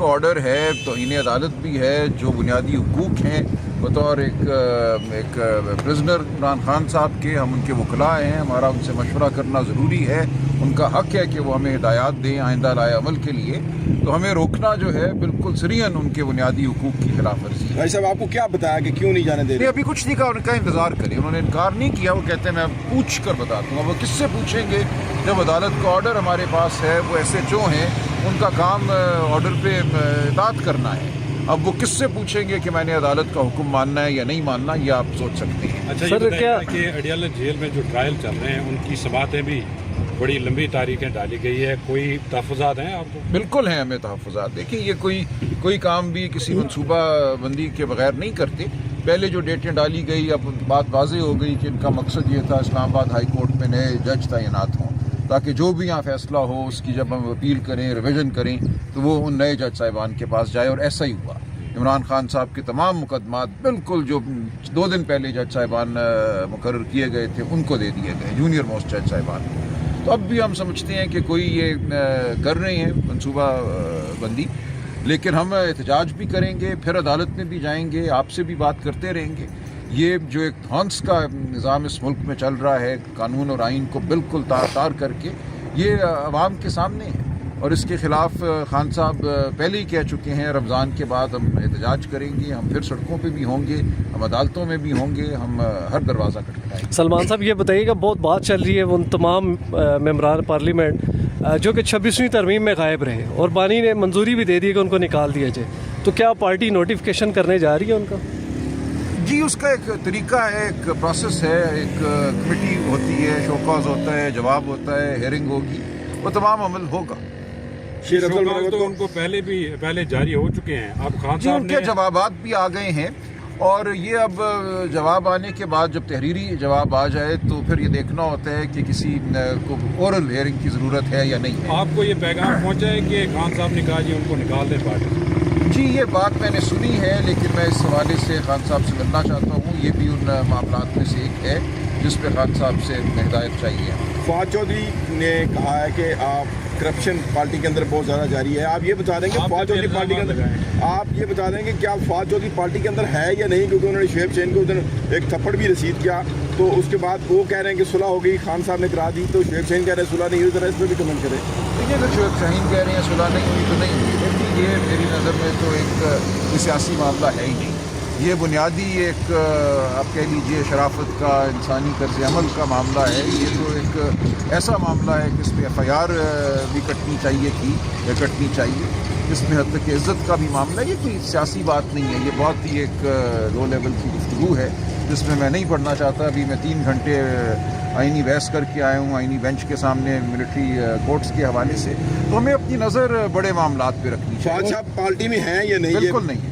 Order ہے توہین عدالت بھی ہے، جو بنیادی حقوق ہیں بطور ایک پرزنر عمران خان صاحب کے، ہم ان کے وکلاء ہیں، ہمارا ان سے مشورہ کرنا ضروری ہے، ان کا حق ہے کہ وہ ہمیں ہدایات دیں آئندہ لائے عمل کے لیے، تو ہمیں روکنا جو ہے بالکل سریعاً ان کے بنیادی حقوق کی خلاف ورزی ہے۔ بھائی صاحب آپ کو کیا بتایا کہ کیوں نہیں جانے دے رہے؟ ابھی کچھ نہیں کہا، ان کا انتظار کریں، انہوں نے انکار نہیں کیا، وہ کہتے ہیں میں پوچھ کر بتاتا ہوں۔ اب وہ کس سے پوچھیں گے جب عدالت کا آرڈر ہمارے پاس ہے، وہ ایس ایچ او ہیں، ان کا کام آرڈر پہ اطاعت کرنا ہے۔ اب وہ کس سے پوچھیں گے کہ میں نے عدالت کا حکم ماننا ہے یا نہیں ماننا، یہ آپ سوچ سکتے ہیں۔ اچھا یہ بتائیے کہ اڈیالہ جیل میں جو ٹرائل چل رہے ہیں ان کی سماعتیں بھی بڑی لمبی تاریخیں ڈالی گئی ہے، کوئی تحفظات ہیں آپ کو؟ بالکل ہیں ہمیں تحفظات۔ دیکھیں یہ کوئی کام بھی کسی منصوبہ بندی کے بغیر نہیں کرتے۔ پہلے جو ڈیٹیں ڈالی گئی، اب بات واضح ہو گئی کہ ان کا مقصد یہ تھا اسلام آباد ہائی کورٹ میں نئے جج تعینات ہوں، تاکہ جو بھی یہاں فیصلہ ہو اس کی جب ہم اپیل کریں، ریویژن کریں، تو وہ ان نئے جج صاحبان کے پاس جائے، اور ایسا ہی ہوا۔ عمران خان صاحب کے تمام مقدمات بالکل جو 2 دن پہلے جج صاحبان مقرر کیے گئے تھے ان کو دے دیے گئے، جونیئر موسٹ جج صاحبان۔ تو اب بھی ہم سمجھتے ہیں کہ کوئی یہ کر رہے ہیں منصوبہ بندی، لیکن ہم احتجاج بھی کریں گے، پھر عدالت میں بھی جائیں گے، آپ سے بھی بات کرتے رہیں گے۔ یہ جو ایک ہانس کا نظام اس ملک میں چل رہا ہے، قانون اور آئین کو بالکل تار کر کے، یہ عوام کے سامنے ہے، اور اس کے خلاف خان صاحب پہلے ہی کہہ چکے ہیں رمضان کے بعد ہم احتجاج کریں گے، ہم پھر سڑکوں پہ بھی ہوں گے، ہم عدالتوں میں بھی ہوں گے، ہم ہر دروازہ کھٹکھٹائیں گے۔ سلمان صاحب یہ بتائیے کہ بہت بات چل رہی ہے ان تمام ممبران پارلیمنٹ جو کہ 26ویں ترمیم میں غائب رہے، اور بانی نے منظوری بھی دے دی کہ ان کو نکال دیا جائے، تو کیا پارٹی نوٹیفیکیشن کرنے جا رہی ہے ان کا؟ جی اس کا ایک طریقہ ہے، ایک پروسیس ہے، ایک کمیٹی ہوتی ہے، شو کاز ہوتا ہے، جواب ہوتا ہے، ہیئرنگ ہوگی، وہ تمام عمل ہوگا۔ شیر افضل شوکاز تو ان کو پہلے جاری ہو چکے ہیں، اب خان جی صاحب ان کے جوابات بھی آ گئے ہیں، اور یہ اب جواب آنے کے بعد جب تحریری جواب آ جائے تو پھر یہ دیکھنا ہوتا ہے کہ کسی کو اورل ہیئرنگ کی ضرورت ہے یا نہیں ہے۔ آپ کو یہ پیغام پہنچا ہے کہ خان صاحب نے کہا جی ان کو نکال دیں پارٹی سے؟ جی یہ بات میں نے سنی ہے، لیکن میں اس حوالے سے خان صاحب سے ملنا چاہتا ہوں۔ یہ بھی ان معاملات میں سے ایک ہے جس پہ خان صاحب سے ہدایت چاہیے۔ فواد چودھری نے کہا ہے کہ آپ کرپشن پارٹی کے اندر بہت زیادہ جاری ہے، آپ یہ بتا دیں کہ فواد چودھری پارٹی کے اندر، آپ یہ بتا دیں کہ کیا فواد چودھری پارٹی کے اندر ہے یا نہیں، کیونکہ انہوں نے شعیب شاہین کو ادھر ایک تھپڑ بھی رسید کیا، تو اس کے بعد وہ کہہ رہے ہیں کہ صلح ہو گئی، خان صاحب نے کرا دی، تو شعیب شاہین کہہ رہے ہیں صلح نہیں ہوئی، ذرا اس پہ بھی کمنٹ کریں۔ دیکھیے اگر شعیب شاہین کہہ رہے ہیں صلح نہیں ہوئی تو نہیں ہوئی، لیکن یہ میری نظر میں تو ایک سیاسی معاملہ ہے ہی نہیں، یہ بنیادی ایک آپ کہہ لیجئے شرافت کا، انسانی طرز عمل کا معاملہ ہے۔ یہ تو ایک ایسا معاملہ ہے کہ اس پہ ایف آئی آر بھی کٹنی چاہیے تھی یا کٹنی چاہیے، اس میں حد تک عزت کا بھی معاملہ ہے۔ یہ کوئی سیاسی بات نہیں ہے، یہ بہت ہی ایک لو لیول کی گفتگو ہے جس میں نہیں پڑھنا چاہتا۔ ابھی میں 3 گھنٹے آئینی بحث کر کے آیا ہوں آئینی بینچ کے سامنے ملٹری کورٹس کے حوالے سے، تو ہمیں اپنی نظر بڑے معاملات پہ رکھنی فواد چاہیے۔ صاحب پارٹی میں ہیں یا نہیں؟ بالکل نہیں ہے،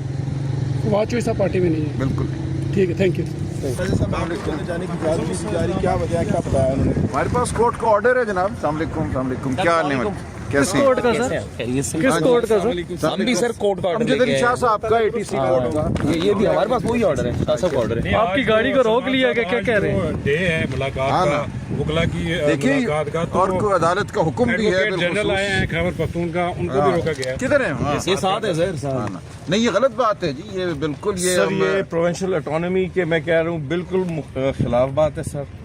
فواد چودھری صاحب پارٹی میں نہیں ہے، بالکل نہیں۔ ٹھیک ہے، تھینک یو۔ جانے کی جاری کیا وجہ کیا بتایا انہوں نے؟ ہمارے پاس کورٹ کا آرڈر ہے جناب۔ السلام علیکم۔ السلام علیکم، کیا حال ہے؟ کیسے ہیں؟ کورٹ کا سر، کس کورٹ کا سر؟ ہم بھی سر کورٹ کا آرڈر لے امجد کے علی شاہ صاحب کا ATC کورٹ کا، یہ بھی ہمارے پاس وہی آرڈر ہے، شاہ صاحب کا آرڈر ہے۔ آپ کی گاڑی کو روک لیا کہ کیا کہہ رہے ہیں؟ ڈے ہے ملاقات کا، وکلا کی دیکھیے ملاقات کا، اور کوئی عدالت کا حکم بھی ہے ایڈوکیٹ جنرل آئے ہیں خیبر پختونخوا، ان کو بھی روکا گیا ہے۔ کدھر ہیں؟ ہاں یہ ساتھ ہے سر، نہیں یہ غلط بات ہے جی، یہ بالکل سر یہ پروونشل اٹانومی کے میں کہہ رہا ہوں بالکل خلاف بات ہے سر،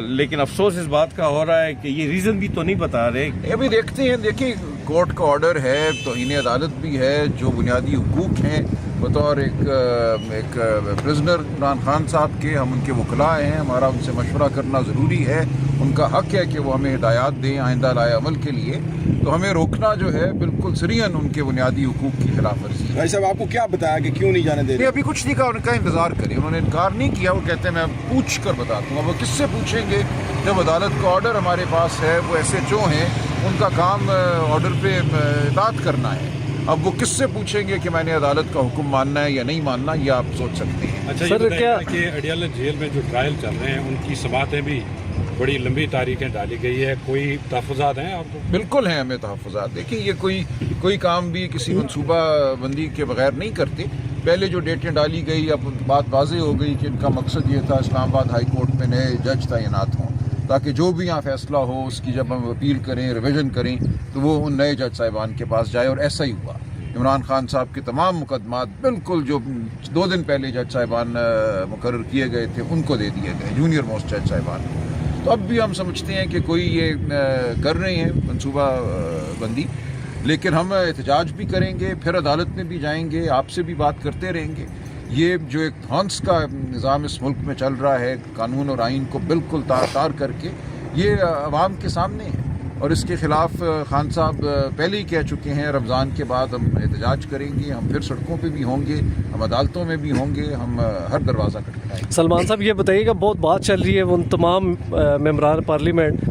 لیکن افسوس اس بات کا ہو رہا ہے کہ یہ ریزن بھی تو نہیں بتا رہے۔ ابھی دیکھتے ہیں، دیکھیں کورٹ کا آرڈر ہے توہین عدالت بھی ہے، جو بنیادی حقوق ہیں بطور ایک پرزنر عمران خان صاحب کے، ہم ان کے وکلاء ہیں، ہمارا ان سے مشورہ کرنا ضروری ہے، ان کا حق ہے کہ وہ ہمیں ہدایات دیں آئندہ لائے عمل کے لیے، تو ہمیں روکنا جو ہے بالکل سریعاً ان کے بنیادی حقوق کی خلاف ورزی ہے۔ بھائی صاحب آپ کو کیا بتایا کہ کیوں نہیں جانے دے رہے؟ ابھی کچھ نہیں کہا، ان کا انتظار کریں، انہوں نے انکار نہیں کیا، وہ کہتے ہیں میں پوچھ کر بتاتا ہوں۔ اب وہ کس سے پوچھیں گے جب عدالت کا آرڈر ہمارے پاس ہے، وہ ایس ایچ او ہیں، ان کا کام آرڈر پہ اطاعت کرنا ہے۔ اب وہ کس سے پوچھیں گے کہ میں نے عدالت کا حکم ماننا ہے یا نہیں ماننا، یہ آپ سوچ سکتے ہیں۔ اچھا یہ بتائیے کہ اڈیالہ جیل میں جو ٹرائل چل رہے ہیں ان کی سماعتیں بھی بڑی لمبی تاریخیں ڈالی گئی ہے، کوئی تحفظات ہیں آپ کو؟ بالکل ہیں ہمیں تحفظات۔ دیکھیں یہ کوئی کام بھی کسی منصوبہ بندی کے بغیر نہیں کرتے۔ پہلے جو ڈیٹیں ڈالی گئی، اب بات واضح ہو گئی کہ ان کا مقصد یہ تھا اسلام آباد ہائی کورٹ میں نئے جج تعینات ہوں، تاکہ جو بھی یہاں فیصلہ ہو اس کی جب ہم اپیل کریں ریویژن کریں تو وہ ان نئے جج صاحبان کے پاس جائے، اور ایسا ہی ہوا۔ عمران خان صاحب کے تمام مقدمات بالکل جو 2 دن پہلے جج صاحبان مقرر کیے گئے تھے ان کو دے دیے گئے، جونیئر موسٹ جج صاحبان۔ تو اب بھی ہم سمجھتے ہیں کہ کوئی یہ کر رہے ہیں منصوبہ بندی، لیکن ہم احتجاج بھی کریں گے، پھر عدالت میں بھی جائیں گے، آپ سے بھی بات کرتے رہیں گے۔ یہ جو ایک ہانس کا نظام اس ملک میں چل رہا ہے، قانون اور آئین کو بالکل تار کر کے، یہ عوام کے سامنے ہے، اور اس کے خلاف خان صاحب پہلے ہی کہہ چکے ہیں رمضان کے بعد ہم احتجاج کریں گے، ہم پھر سڑکوں پہ بھی ہوں گے، ہم عدالتوں میں بھی ہوں گے، ہم ہر دروازہ کھٹکھٹائیں گے۔ سلمان صاحب یہ بتائیے کہ بہت بات چل رہی ہے ان تمام ممبران پارلیمنٹ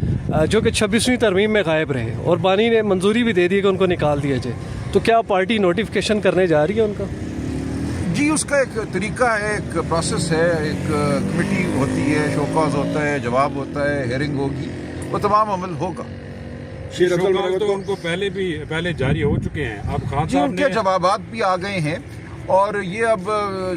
جو کہ 26ویں ترمیم میں غائب رہے، اور بانی نے منظوری بھی دے دی کہ ان کو نکال دیا جائے، تو کیا پارٹی نوٹیفیکیشن کرنے جا رہی ہے ان کا؟ جی، اس کا ایک طریقہ ہے، ایک پروسیس ہے، ایک کمیٹی ہوتی ہے، شو کاز ہوتا ہے، جواب ہوتا ہے، ہیئرنگ ہوگی، وہ تمام عمل ہوگا۔ شیر افضل شوکاز بھگت تو کو ان کو پہلے جاری ہو چکے ہیں، اب خان جی، صاحب ان نے کے جوابات بھی آ گئے ہیں، اور یہ اب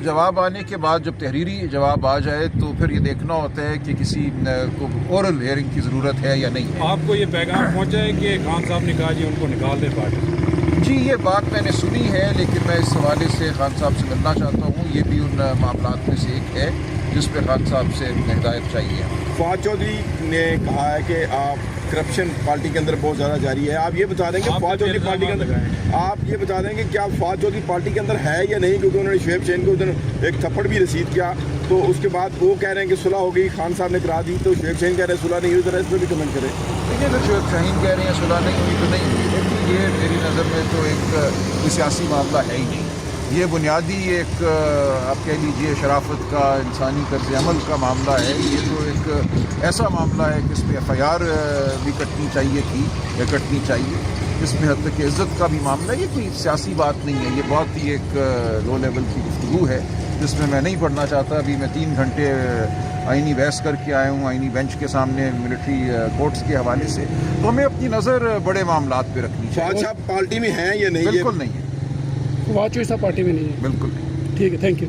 جواب آنے کے بعد جب تحریری جواب آ جائے تو پھر یہ دیکھنا ہوتا ہے کہ کسی کو اورل ہیئرنگ کی ضرورت ہے یا نہیں ہے۔ آپ کو یہ پیغام پہنچا ہے کہ خان صاحب نے کہا جی ان کو نکال دیں پارٹی؟ جی، یہ بات میں نے سنی ہے، لیکن میں اس حوالے سے خان صاحب سے ملنا چاہتا ہوں۔ یہ بھی ان معاملات میں سے ایک ہے جس پہ خان صاحب سے ہدایت چاہیے۔ فواد چودھری نے کہا ہے کہ آپ کرپشن پارٹی کے اندر بہت زیادہ جاری ہے، آپ یہ بتا دیں کہ فواد چودھری پارٹی کے اندر، آپ یہ بتا دیں کہ کیا فواد چودھری پارٹی کے اندر ہے یا نہیں، کیونکہ انہوں نے شعیب شہین کو ایک تھپڑ بھی رسید کیا، تو اس کے بعد وہ کہہ رہے ہیں کہ صلح ہو گئی، خان صاحب نے کرا دی، تو شعیب شہین کہہ رہے ہیں صلح نہیں ہوئی، ذرا اس پہ بھی کمنٹ کریں۔ دیکھیے، اگر شعیب شاہین کہہ رہے ہیں صلح نہیں ہوئی تو نہیں ہوئی، لیکن یہ میری نظر میں تو ایک سیاسی معاملہ ہے ہی نہیں، یہ بنیادی ایک آپ کہہ لیجیے شرافت کا، انسانی طرز عمل کا معاملہ ہے۔ یہ تو ایک ایسا معاملہ ہے کہ اس پہ FIR بھی کٹنی چاہیے تھی یا کٹنی چاہیے، اس میں حد تک کہ عزت کا بھی معاملہ ہے۔ یہ کوئی سیاسی بات نہیں ہے، یہ بہت ہی ایک لو لیول کی گفتگو ہے جس میں نہیں پڑھنا چاہتا۔ ابھی میں 3 گھنٹے آئینی بحث کر کے آیا ہوں، آئینی بینچ کے سامنے ملٹری کورٹس کے حوالے سے، تو ہمیں اپنی نظر بڑے معاملات پہ رکھنی فواد چاہیے۔ صاحب پارٹی میں ہیں یا نہیں؟ بالکل نہیں ہے، فواد چوہدری صاحب پارٹی میں نہیں ہے، بالکل نہیں۔ ٹھیک ہے، تھینک یو۔